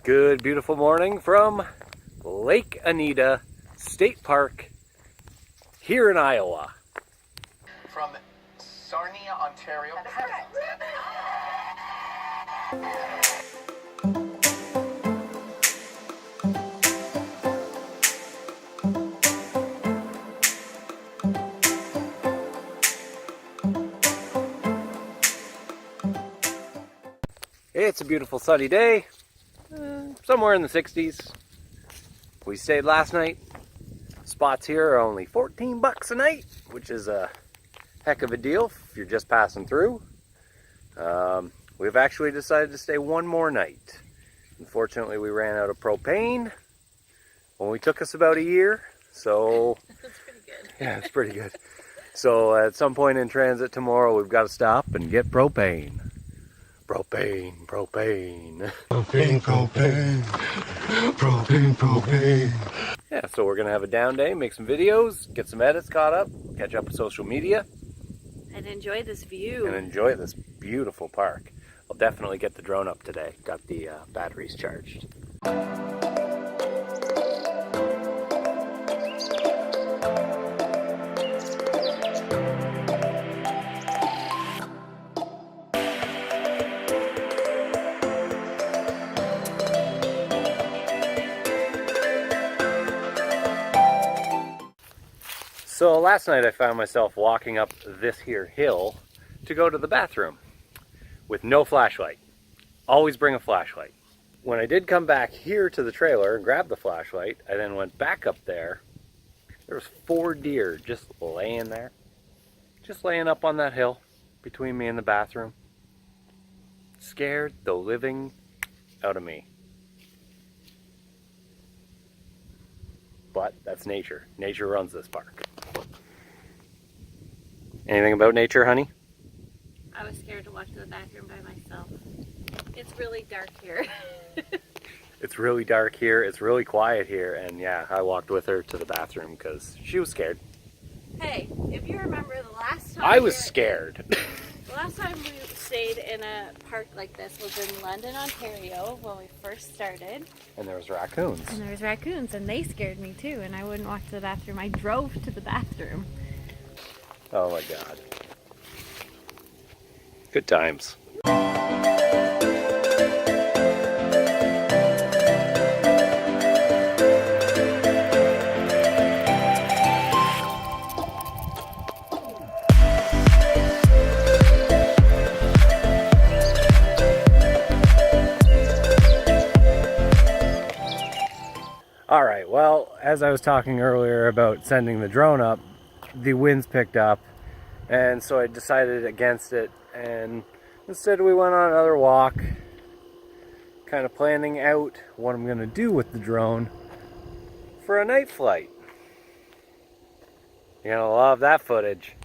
Good, beautiful morning from Lake Anita State Park here in Iowa. From Sarnia, Ontario. It's a beautiful sunny day, somewhere in the 60s. We stayed last night. Spots here are only 14 bucks a night, which is a heck of a deal if you're just passing through. We've actually decided to stay one more night. Unfortunately, we ran out of propane. Only took us about a year, so That's pretty good. yeah, it's pretty good. So at some point in transit tomorrow, we've got to stop and get propane. Propane, propane. Propane, propane, propane, propane. Yeah, so we're gonna have a down day, make some videos, get some edits caught up, catch up with social media, And enjoy this view. and enjoy this beautiful park. I'll definitely get the drone up today. Got the batteries charged. So last night I found myself walking up this here hill to go to the bathroom with no flashlight. Always bring a flashlight. When I did come back here to the trailer and grab the flashlight, I then went back up there. There was 4 deer just laying there. Just laying up on that hill between me and the bathroom. Scared the living out of me. But that's nature. Nature runs this park. Anything about nature, honey? I was scared to walk to the bathroom by myself. It's really dark here. It's really dark here. It's really quiet here. And yeah, I walked with her to the bathroom because she was scared. Hey, if you remember the last time I was scared. The last time we stayed in a park like this was in London, Ontario when we first started. And there was raccoons. And there was raccoons and they scared me too, and I wouldn't walk to the bathroom. I drove to the bathroom. Oh my God. Good times. All right, well, as I was talking earlier about sending the drone up, the winds picked up, and so I decided against it, and instead we went on another walk, kind of planning out what I'm going to do with the drone for a night flight. You're going to love that footage.